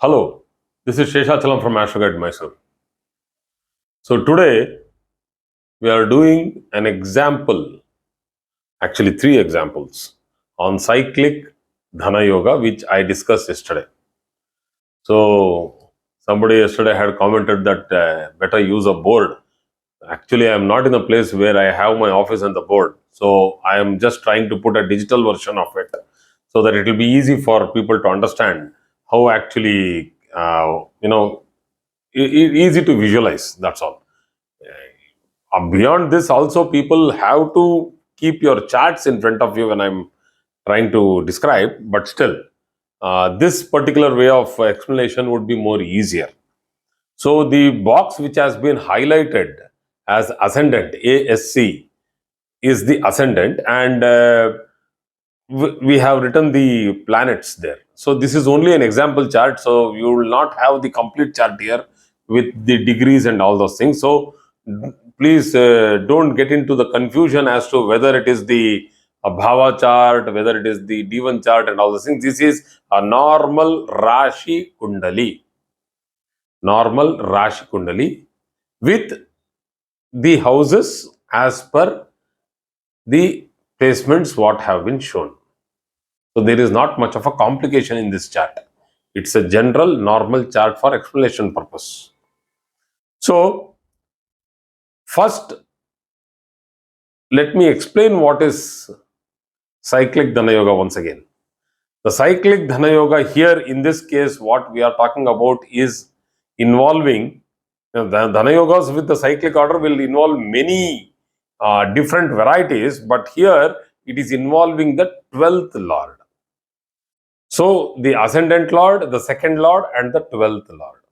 Hello, this is Sheshachalam from Astroguide Mysore. So today we are doing an example, actually three examples on Cyclic Dhana Yoga, which I discussed yesterday. So somebody yesterday had commented that better use a board. Actually, I am not in a place where I have my office and the board. So I am just trying to put a digital version of it so that it will be easy for people to understand how actually, easy to visualize. That's all. Beyond this, also people have to keep your charts in front of you when I'm trying to describe, but still, this particular way of explanation would be more easier. So the box which has been highlighted as ascendant, ASC, is the ascendant, and we have written the planets there. So this is only an example chart, so you will not have the complete chart here with the degrees and all those things. So please don't get into the confusion as to whether it is the bhava chart, whether it is the D1 chart and all those things. This is a normal Rashi Kundali. Normal Rashi Kundali with the houses as per the placements what have been shown. So there is not much of a complication in this chart. It's a general normal chart for explanation purpose. So first, let me explain what is Cyclic Dhana Yoga once again. The Cyclic Dhana Yoga here in this case, what we are talking about is involving the Dhana Yogas with the cyclic order will involve many different varieties, but here it is involving the 12th Lord. So the Ascendant Lord, the second Lord, and the 12th Lord.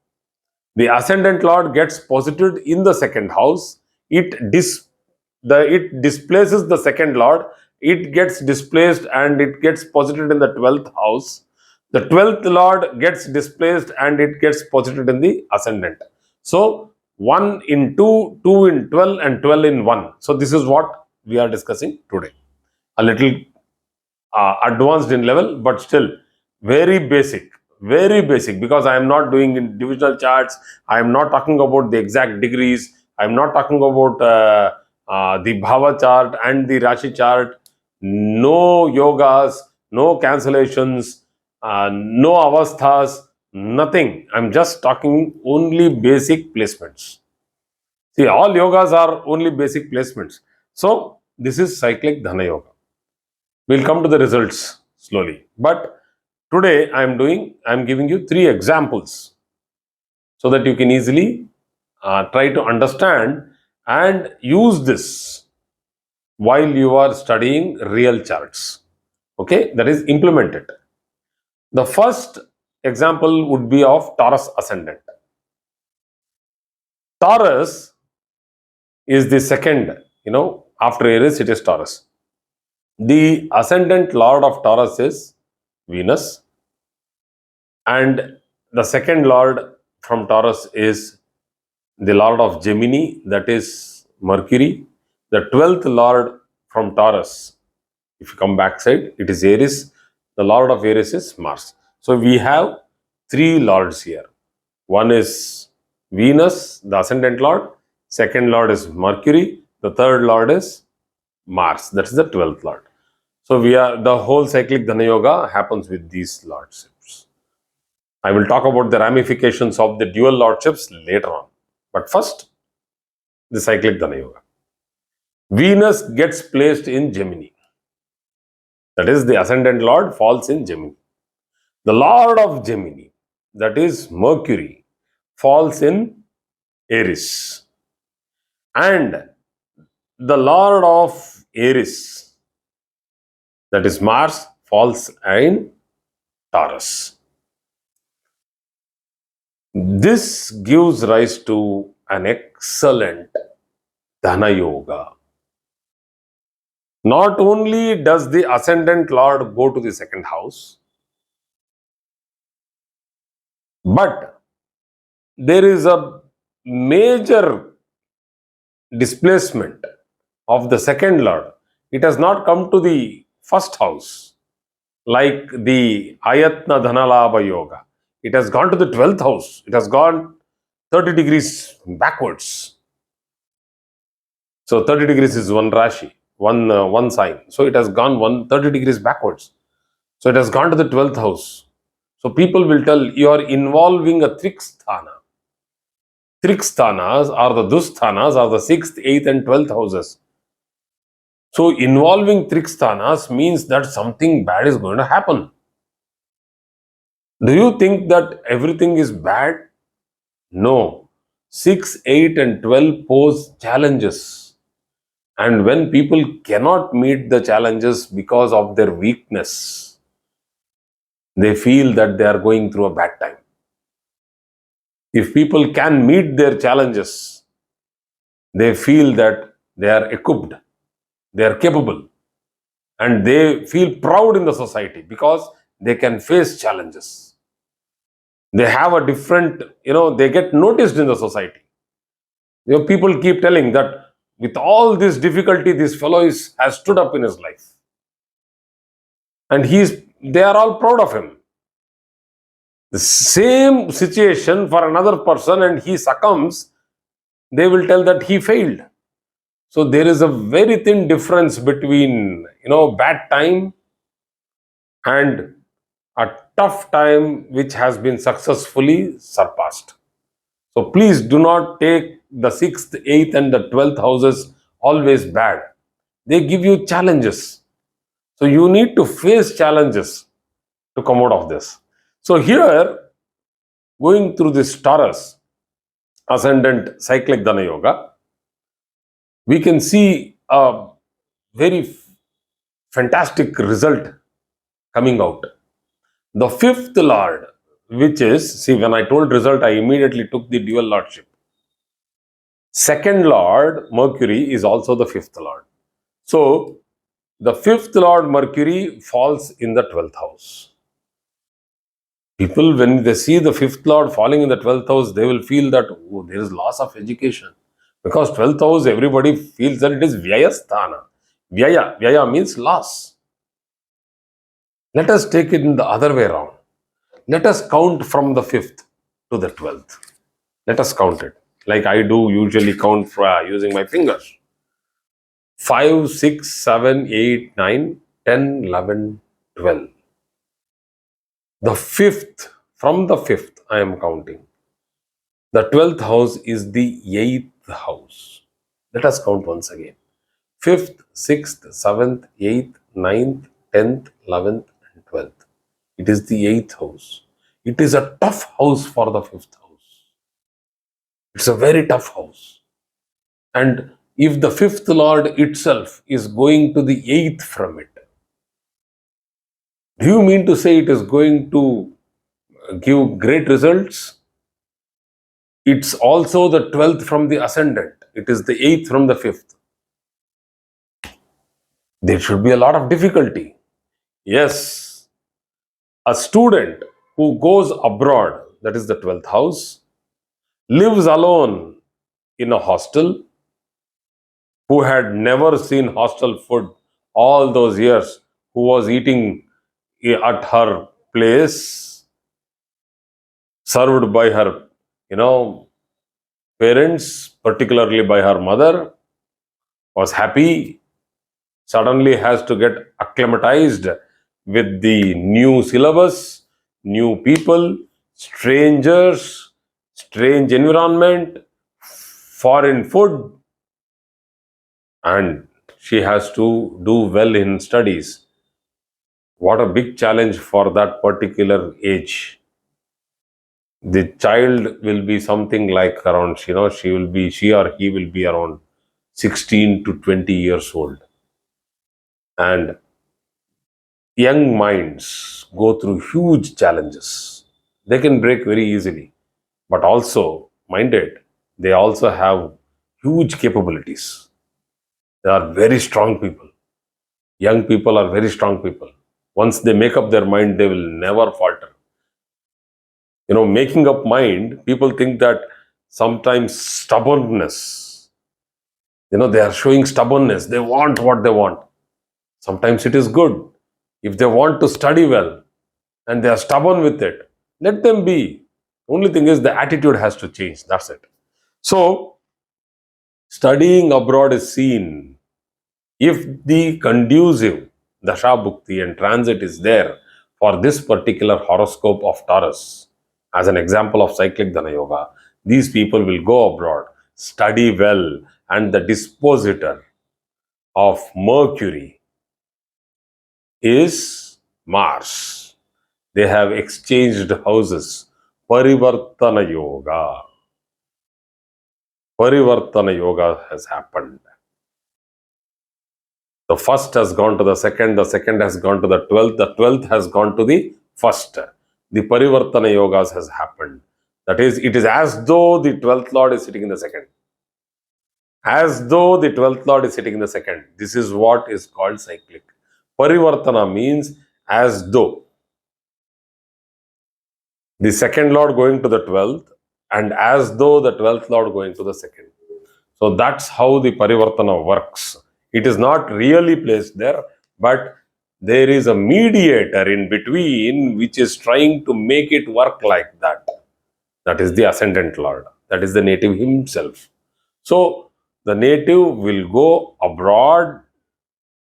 The Ascendant Lord gets posited in the second house. It displaces the second Lord. It gets displaced and it gets posited in the 12th house. The 12th Lord gets displaced and it gets posited in the Ascendant. So 1 in 2, 2 in 12, and 12 in 1. So this is what we are discussing today. A little advanced in level, but still very basic, because I am not doing in divisional charts. I am not talking about the exact degrees. I am not talking about the bhava chart and the rashi chart. No yogas, no cancellations, no avasthas, nothing. I am just talking only basic placements. See, all yogas are only basic placements. So this is Cyclic Dhana Yoga. We'll come to the results slowly. But today I'm giving you three examples so that you can easily try to understand and use this while you are studying real charts. Okay, that is implement it. The first example would be of Taurus Ascendant. Taurus is the second, after Aries it is Taurus. The ascendant lord of Taurus is Venus, and the second lord from Taurus is the lord of Gemini, that is Mercury. The 12th lord from Taurus, if you come backside, it is Aries. The lord of Aries is Mars. So we have three lords here. One is Venus, the ascendant lord. Second lord is Mercury. The third lord is Mars. That is the 12th lord. So the whole Cyclic Dhana Yoga happens with these lordships. I will talk about the ramifications of the dual lordships later on. But first, the Cyclic Dhana Yoga. Venus gets placed in Gemini. That is, the ascendant lord falls in Gemini. The lord of Gemini, that is Mercury, falls in Aries. And the lord of Aries, that is Mars, falls in Taurus. This gives rise to an excellent Dhana Yoga. Not only does the ascendant lord go to the second house, but there is a major displacement of the second lord. It has not come to the first house like the Ayatna Dhanalabha Yoga. It has gone to the 12th house. It has gone 30 degrees backwards. So 30 degrees is one Rashi, one sign. So it has gone 30 degrees backwards. So it has gone to the 12th house. So people will tell you are involving a triksthana. Triksthanas or the dusthanas are the 6th, 8th and 12th houses. So involving triksthanas means that something bad is going to happen. Do you think that everything is bad? No. 6, 8 and 12 pose challenges. And when people cannot meet the challenges because of their weakness, they feel that they are going through a bad time. If people can meet their challenges, they feel that they are equipped, they are capable, and they feel proud in the society because they can face challenges. They have a different, they get noticed in the society. People keep telling that with all this difficulty, this fellow has stood up in his life. And they are all proud of him. The same situation for another person and he succumbs, they will tell that he failed. So there is a very thin difference between, bad time and a tough time which has been successfully surpassed. So please do not take the 6th, 8th and the 12th houses always bad. They give you challenges. So you need to face challenges to come out of this. So here, going through this Taurus Ascendant Cyclic Dhana Yoga, we can see a very fantastic result coming out. The 5th Lord, which is, see, when I told result, I immediately took the dual lordship. 2nd Lord, Mercury, is also the 5th Lord. So, the 5th Lord, Mercury, falls in the 12th house. People, when they see the 5th Lord falling in the 12th house, they will feel that, oh, there is loss of education. Because 12th house, everybody feels that it is Vyayasthana. Vyaya means loss. Let us take it in the other way around. Let us count from the 5th to the 12th. Let us count it. Like I do usually count using my fingers. 5, 6, 7, 8, 9, 10, 11, 12. The 5th, from the 5th, I am counting. The 12th house is the 8th house. Let us count once again. 5th, 6th, 7th, 8th, 9th, 10th, 11th, and 12th. It is the 8th house. It is a tough house for the 5th house. It's a very tough house. And if the 5th Lord itself is going to the 8th from it, do you mean to say it is going to give great results? It's also the 12th from the Ascendant. It is the 8th from the 5th. There should be a lot of difficulty. Yes, a student who goes abroad, that is the 12th house, lives alone in a hostel, who had never seen hostel food all those years, who was eating at her place, served by her, parents, particularly by her mother, was happy, suddenly has to get acclimatized with the new syllabus, new people, strangers, strange environment, foreign food, and she has to do well in studies. What a big challenge for that particular age. The child will be something like around, she or he will be around 16 to 20 years old. And young minds go through huge challenges. They can break very easily, but also, mind it, they also have huge capabilities. They are very strong people. Young people are very strong people. Once they make up their mind, they will never falter. Making up mind, people think that sometimes stubbornness, they are showing stubbornness. They want what they want. Sometimes it is good. If they want to study well and they are stubborn with it, Let them be. Only thing is the attitude has to change. That's it. So, studying abroad is seen if the conducive dasha bhukti and transit is there for this particular horoscope of Taurus. As an example of cyclic Dhana Yoga, these people will go abroad, study well, and the dispositor of Mercury is Mars. They have exchanged houses. Parivartana Yoga. Parivartana Yoga has happened. The first has gone to the second has gone to the 12th, the 12th has gone to the first. The Parivartana Yogas has happened. That is, it is as though the 12th Lord is sitting in the second. As though the 12th Lord is sitting in the second. This is what is called cyclic. Parivartana means as though. The second Lord going to the 12th, and as though the 12th Lord going to the second. So that's how the Parivartana works. It is not really placed there, but there is a mediator in between which is trying to make it work like that. That is the Ascendant Lord. That is the native himself. So the native will go abroad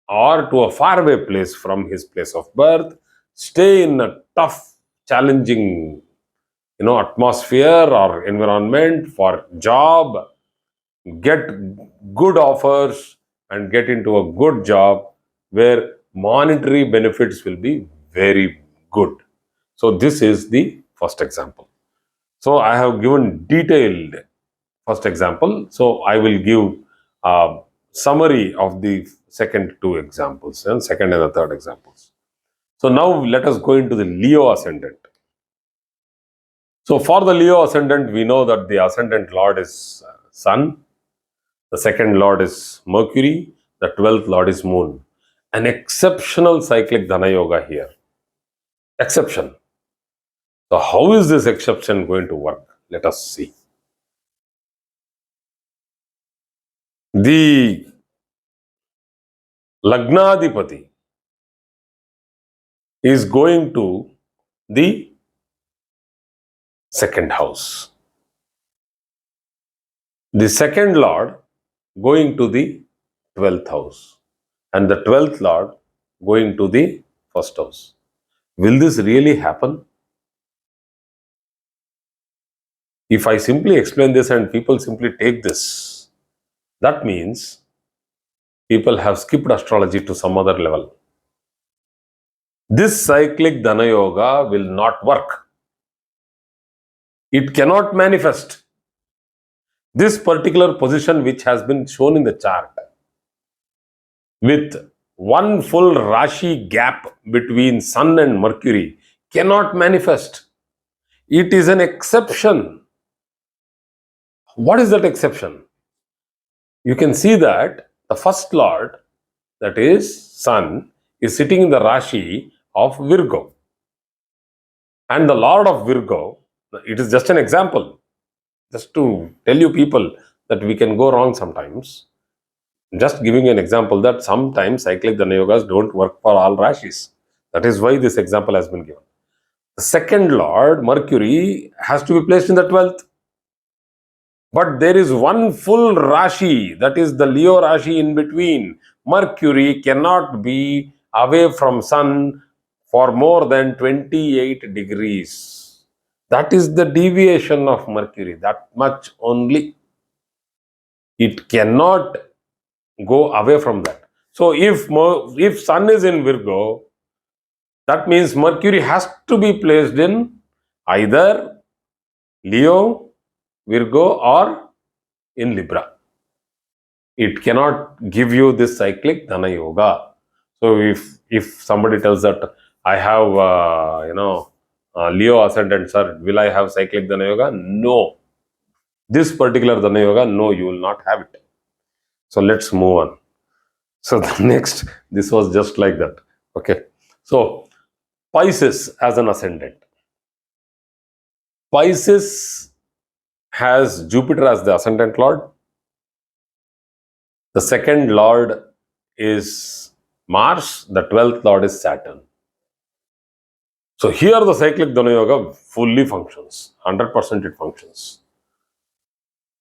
or to a faraway place from his place of birth, stay in a tough, challenging atmosphere or environment for job, get good offers and get into a good job where monetary benefits will be very good. So this is the first example. So I have given detailed first example. So I will give a summary of the second two examples and second and the third examples. So now let us go into the Leo Ascendant. So for the Leo Ascendant, we know that the Ascendant Lord is Sun, the second Lord is Mercury, the 12th Lord is Moon. An exceptional cyclic Dhana Yoga here. Exception. So how is this exception going to work? Let us see. The Lagnadipati is going to the second house. The second Lord going to the 12th house. And the 12th Lord going to the first house. Will this really happen? If I simply explain this and people simply take this, that means people have skipped astrology to some other level. This cyclic Dhana Yoga will not work. It cannot manifest. This particular position which has been shown in the chart with one full Rashi gap between Sun and Mercury cannot manifest. It is an exception. What is that exception? You can see that the first Lord, that is Sun, is sitting in the Rashi of Virgo. And the Lord of Virgo, it is just an example, just to tell you people that we can go wrong sometimes. Just giving you an example that sometimes cyclic Dhana Yogas don't work for all Rashis. That is why this example has been given. The second Lord, Mercury, has to be placed in the 12th. But there is one full Rashi, that is the Leo Rashi in between. Mercury cannot be away from Sun for more than 28 degrees. That is the deviation of Mercury, that much only. It cannot go away from that. So if Sun is in Virgo, that means Mercury has to be placed in either Leo, Virgo, or in Libra. It cannot give you this cyclic Dhana Yoga. So if somebody tells that I have Leo Ascendant, sir, will I have cyclic Dhana Yoga? No. This particular Dhana Yoga, no, you will not have it. So let's move on. So the next, this was just like that. Okay. So Pisces as an ascendant. Pisces has Jupiter as the ascendant lord. The second lord is Mars. The 12th lord is Saturn. So here the cyclic Dhana Yoga fully functions, 100% it functions.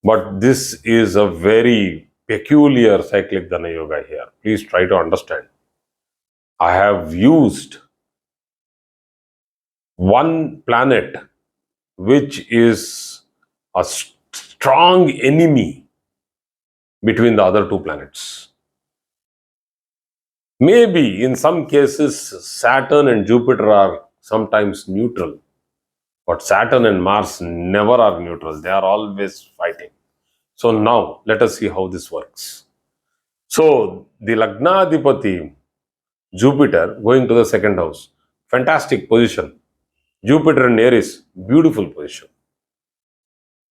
But this is a very peculiar cyclic Dhana Yoga here. Please try to understand. I have used one planet which is a strong enemy between the other two planets. Maybe in some cases, Saturn and Jupiter are sometimes neutral, but Saturn and Mars never are neutral. They are always fighting. So now let us see how this works. So the Lagnadipati, Jupiter, going to the second house, fantastic position. Jupiter in Aries, beautiful position.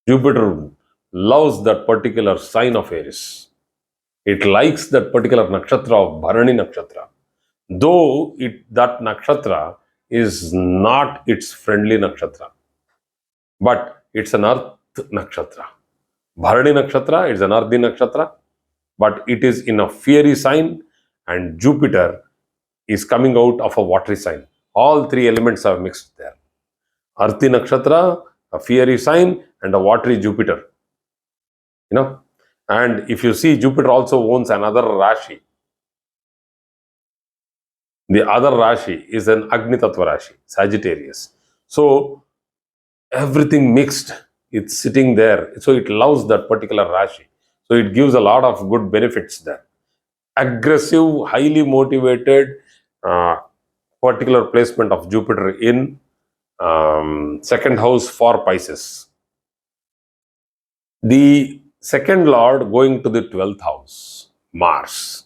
Jupiter loves that particular sign of Aries. It likes that particular nakshatra of Bharani nakshatra. Though that nakshatra is not its friendly nakshatra, but it's an earth nakshatra. Bharani nakshatra is an earthy nakshatra, but it is in a fiery sign, and Jupiter is coming out of a watery sign. All three elements are mixed there. Earthy nakshatra, a fiery sign, and a watery Jupiter. And if you see, Jupiter also owns another Rashi. The other Rashi is an Agni Tattva Rashi, Sagittarius. So everything mixed, it's sitting there. So it loves that particular Rashi. So it gives a lot of good benefits there. Aggressive, highly motivated, particular placement of Jupiter in second house for Pisces. The second lord going to the 12th house, Mars.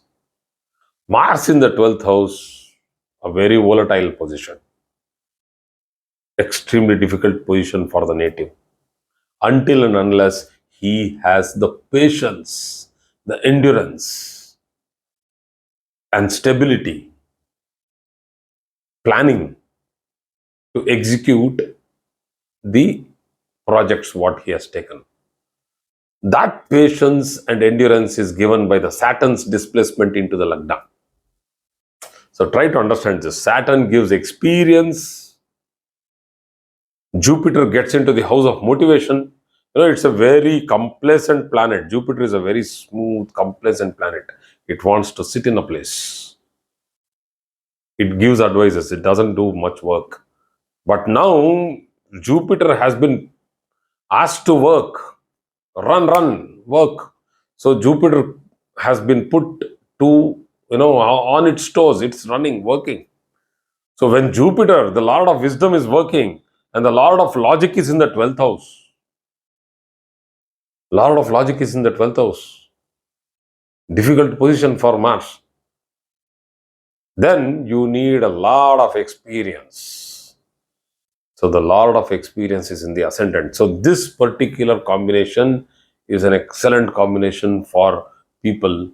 Mars in the 12th house, a very volatile position. Extremely difficult position for the native. Until and unless he has the patience, the endurance, and stability, planning to execute the projects what he has taken. That patience and endurance is given by the Saturn's displacement into the Lagna. So try to understand this. Saturn gives experience. Jupiter gets into the house of motivation. It's a very complacent planet. Jupiter is a very smooth, complacent planet. It wants to sit in a place. It gives advices. It doesn't do much work. But now Jupiter has been asked to work. Run, work. So Jupiter has been put to, on its toes. It's running, working. So when Jupiter, the Lord of Wisdom, is working and the Lord of Logic is in the 12th house, Lord of Logic is in the 12th house, difficult position for Mars, then you need a lot of experience. So the Lord of Experience is in the Ascendant. So this particular combination is an excellent combination for people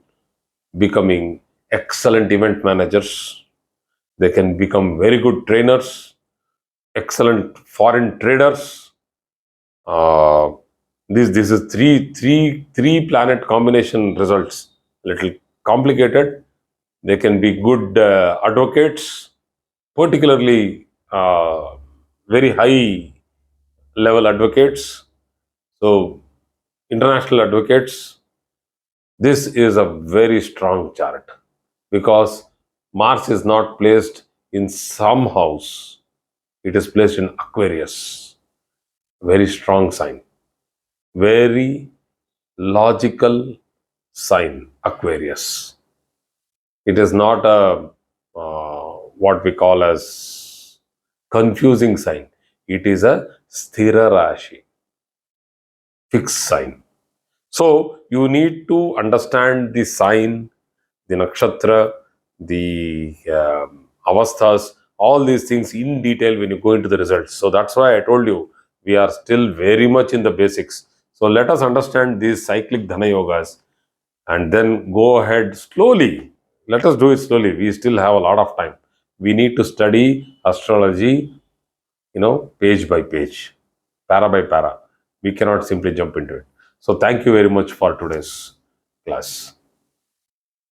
becoming excellent event managers. They can become very good trainers, excellent foreign traders. This is three planet combination results. Little complicated. They can be good advocates, particularly very high level advocates. So international advocates. This is a very strong chart because Mars is not placed in some house. It is placed in Aquarius. Very strong sign. Very logical sign, Aquarius. It is not a what we call as confusing sign. It is a sthira rashi, fixed sign. So you need to understand the sign, the nakshatra, the avasthas, all these things in detail when you go into the results. So that's why I told you we are still very much in the basics. So let us understand these cyclic Dhana Yogas and then go ahead slowly. Let us do it slowly. We still have a lot of time. We need to study astrology, page by page, para by para. We cannot simply jump into it. So thank you very much for today's class.